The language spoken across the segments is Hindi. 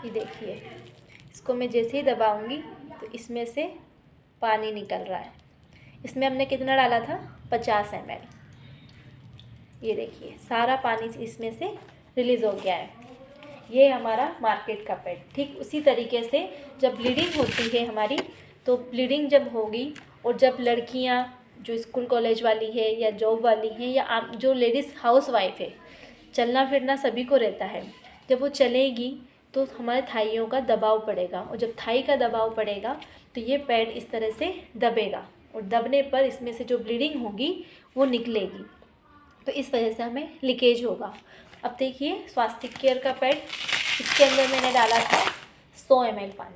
ये देखिए, इसको मैं जैसे ही दबाऊंगी तो इसमें से पानी निकल रहा है। इसमें हमने कितना डाला था, 50 ml। ये देखिए सारा पानी इसमें से रिलीज़ हो गया है। ये हमारा मार्केट का पैड। ठीक उसी तरीके से जब ब्लीडिंग होती है हमारी, तो ब्लीडिंग जब होगी और जब लड़कियां जो स्कूल कॉलेज वाली है या जॉब वाली हैं या आप जो लेडीज़ हाउस वाइफ है, चलना फिरना सभी को रहता है, जब वो चलेगी तो हमारे थाइयों का दबाव पड़ेगा, और जब थाई का दबाव पड़ेगा तो ये पैड इस तरह से दबेगा, और दबने पर इसमें से जो ब्लीडिंग होगी वो निकलेगी, तो इस वजह से हमें लीकेज होगा। अब देखिए स्वास्तिक केयर का पैड, इसके अंदर मैंने डाला था 100 ml पानी।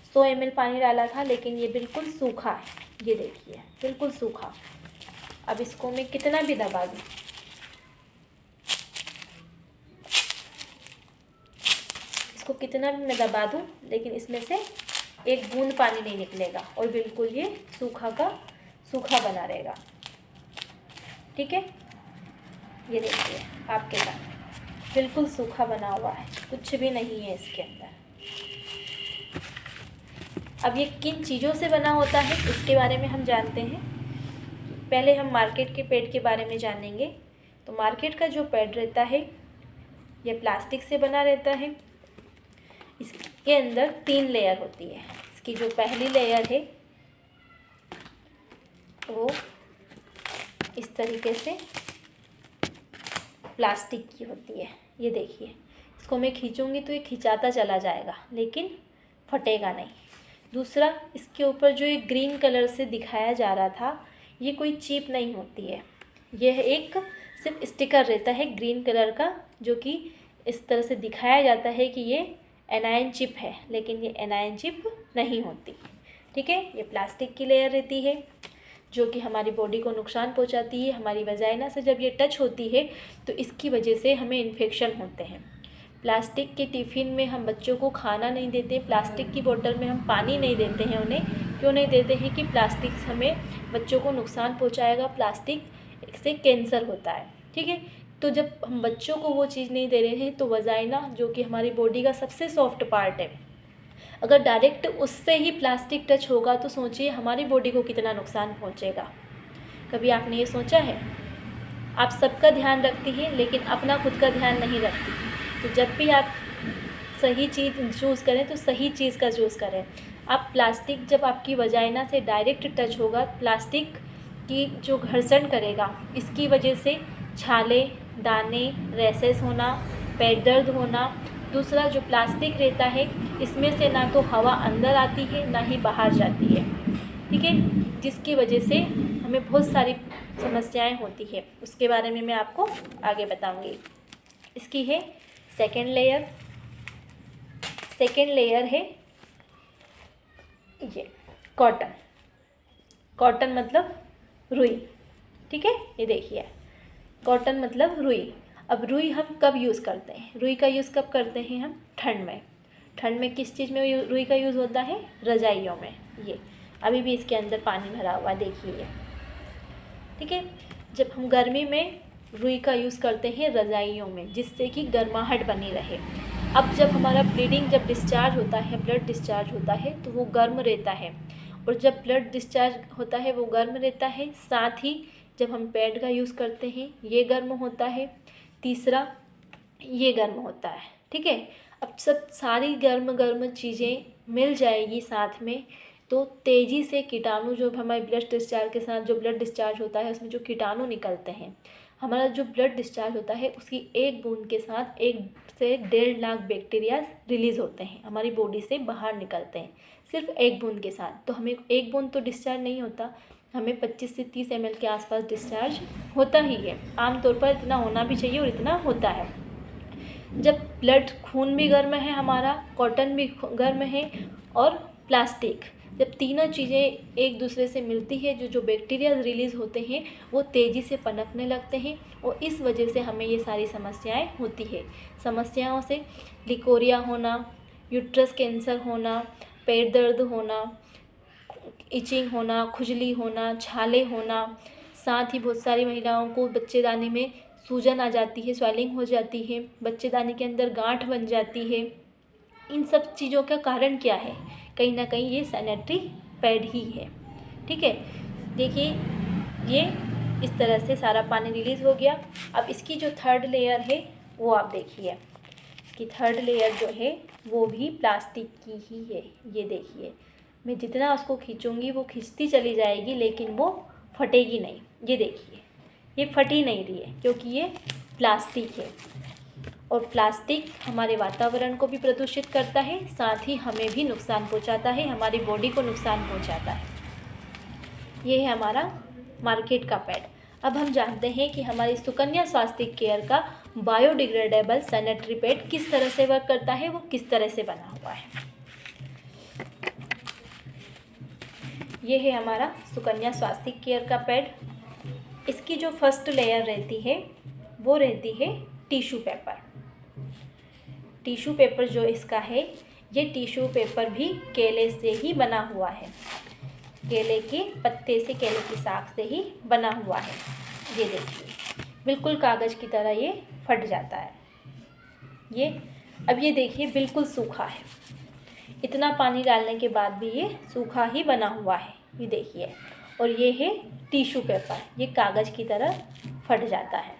100 ml पानी डाला था, लेकिन ये बिल्कुल सूखा है। ये देखिए बिल्कुल सूखा। अब इसको मैं कितना भी दबा दूँ, इसको कितना भी मैं दबा दूँ, लेकिन इसमें से एक बूंद पानी नहीं निकलेगा, और बिल्कुल ये सूखा का सूखा बना रहेगा। ठीक है, ये देखिए आपके साथ बिल्कुल सूखा बना हुआ है, कुछ भी नहीं है इसके अंदर। अब ये किन चीज़ों से बना होता है इसके बारे में हम जानते हैं। पहले हम मार्केट के पैड के बारे में जानेंगे। तो मार्केट का जो पैड रहता है ये प्लास्टिक से बना रहता है। इसके अंदर 3 लेयर होती है। इसकी जो पहली लेयर है वो इस तरीके से प्लास्टिक की होती है। ये देखिए, इसको मैं खींचूंगी तो ये खिंचाता चला जाएगा, लेकिन फटेगा नहीं। दूसरा, इसके ऊपर जो एक ग्रीन कलर से दिखाया जा रहा था, ये कोई चिप नहीं होती है, यह एक सिर्फ स्टिकर रहता है ग्रीन कलर का, जो कि इस तरह से दिखाया जाता है कि ये एनायन चिप है, लेकिन ये एनायन चिप नहीं होती। ठीक है, ये प्लास्टिक की लेयर रहती है जो कि हमारी बॉडी को नुकसान पहुंचाती है। हमारी वजाइना से जब ये टच होती है तो इसकी वजह से हमें इन्फेक्शन होते हैं। प्लास्टिक के टिफ़िन में हम बच्चों को खाना नहीं देते, प्लास्टिक की बोतल में हम पानी नहीं देते हैं उन्हें। क्यों नहीं देते हैं कि प्लास्टिक हमें बच्चों को नुकसान पहुंचाएगा, प्लास्टिक से कैंसर होता है। ठीक है, तो जब हम बच्चों को वो चीज़ नहीं दे रहे हैं तो वजाइना जो कि हमारी बॉडी का सबसे सॉफ्ट पार्ट है, अगर डायरेक्ट उससे ही प्लास्टिक टच होगा तो सोचिए हमारी बॉडी को कितना नुकसान पहुंचेगा। कभी आपने ये सोचा है? आप सबका ध्यान रखती हैं लेकिन अपना खुद का ध्यान नहीं रखती। तो जब भी आप सही चीज़ चूज़ करें तो सही चीज़ का चूज़ करें। आप प्लास्टिक जब आपकी वजाइना से डायरेक्ट टच होगा, प्लास्टिक की जो घर्षण करेगा, इसकी वजह से छाले, दाने, रैसेस होना, पेट दर्द होना। दूसरा, जो प्लास्टिक रहता है इसमें से ना तो हवा अंदर आती है ना ही बाहर जाती है। ठीक है, जिसकी वजह से हमें बहुत सारी समस्याएं होती है। उसके बारे में मैं आपको आगे बताऊंगी। इसकी है सेकेंड लेयर। सेकेंड लेयर है ये कॉटन। कॉटन मतलब रुई। ठीक है, ये देखिए कॉटन मतलब रुई। अब रुई हम कब यूज़ करते हैं? रुई का यूज़ कब करते हैं हम? ठंड में। ठंड में किस चीज़ में रुई का यूज़ होता है? रजाइयों में। ये अभी भी इसके अंदर पानी भरा हुआ देखिए ये। ठीक है, जब हम गर्मी में रुई का यूज़ करते हैं रजाइयों में, जिससे कि गर्माहट बनी रहे। अब जब हमारा ब्लीडिंग जब डिस्चार्ज होता है, ब्लड डिस्चार्ज होता है, तो वो गर्म रहता है, और जब ब्लड डिस्चार्ज होता है वो गर्म रहता है। साथ ही जब हम पैड का यूज़ करते हैं ये गर्म होता है। तीसरा, ये गर्म होता है। ठीक है, अब सब सारी गर्म गर्म चीज़ें मिल जाएगी साथ में, तो तेज़ी से कीटाणु जो हमारे ब्लड डिस्चार्ज के साथ जो ब्लड डिस्चार्ज होता है उसमें जो कीटाणु निकलते हैं, हमारा जो ब्लड डिस्चार्ज होता है उसकी एक बूंद के साथ 1 से 1.5 लाख बैक्टीरिया रिलीज़ होते हैं, हमारी बॉडी से बाहर निकलते हैं सिर्फ एक बूंद के साथ। तो हमें एक बूंद तो डिस्चार्ज नहीं होता, हमें 25 से 30 ml के आसपास डिस्चार्ज होता ही है। आमतौर पर इतना होना भी चाहिए और इतना होता है। जब ब्लड खून भी गर्म है हमारा, कॉटन भी गर्म है, और प्लास्टिक, जब तीनों चीज़ें एक दूसरे से मिलती है, जो बैक्टीरिया रिलीज़ होते हैं वो तेज़ी से पनपने लगते हैं, और इस वजह से हमें ये सारी समस्याएं होती है। समस्याओं से लिकोरिया होना, यूट्रस कैंसर होना, पेट दर्द होना, इचिंग होना, खुजली होना, छाले होना। साथ ही बहुत सारी महिलाओं को बच्चेदानी में सूजन आ जाती है, स्वेलिंग हो जाती है, बच्चेदानी के अंदर गांठ बन जाती है। इन सब चीज़ों का कारण क्या है? कहीं ना कहीं ये सैनिटरी पैड ही है। ठीक है, देखिए ये इस तरह से सारा पानी रिलीज़ हो गया। अब इसकी जो थर्ड लेयर है वो आप देखिए कि थर्ड लेयर जो है वो भी प्लास्टिक की ही है। ये देखिए, मैं जितना उसको खींचूंगी वो खींचती चली जाएगी, लेकिन वो फटेगी नहीं। ये देखिए, ये फट ही नहीं रही है क्योंकि ये प्लास्टिक है। और प्लास्टिक हमारे वातावरण को भी प्रदूषित करता है, साथ ही हमें भी नुकसान पहुंचाता है, हमारी बॉडी को नुकसान पहुंचाता है। ये है हमारा मार्केट का पैड। अब हम जानते हैं कि हमारी सुकन्या स्वास्थ्य केयर का बायोडिग्रेडेबल सैनिटरी पैड किस तरह से वर्क करता है, वो किस तरह से बना हुआ है। ये है हमारा सुकन्या स्वास्थ्य केयर का पैड। इसकी जो फर्स्ट लेयर रहती है वो रहती है टिश्यू पेपर। टिश्यू पेपर जो इसका है, ये टिश्यू पेपर भी केले से ही बना हुआ है। केले के पत्ते से, केले की शाख से ही बना हुआ है। ये देखिए, बिल्कुल कागज़ की तरह ये फट जाता है। ये अब ये देखिए बिल्कुल सूखा है, इतना पानी डालने के बाद भी ये सूखा ही बना हुआ है। ये देखिए, और ये है टिश्यू पेपर, ये कागज़ की तरह फट जाता है।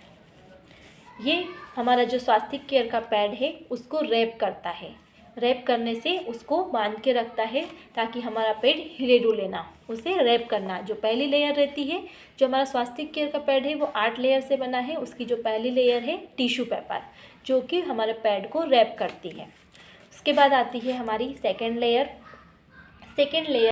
ये हमारा जो स्वास्थ्य केयर का पैड है उसको रैप करता है। रैप करने से उसको बांध के रखता है ताकि हमारा पैड हिले डुले ना। उसे रैप करना, जो पहली लेयर रहती है, जो हमारा स्वास्थ्य केयर का पैड है वो 8 लेयर से बना है। उसकी जो पहली लेयर है टिश्यू पेपर, जो कि हमारे पैड को रैप करती है। उसके बाद आती है हमारी सेकेंड लेयर। Second layer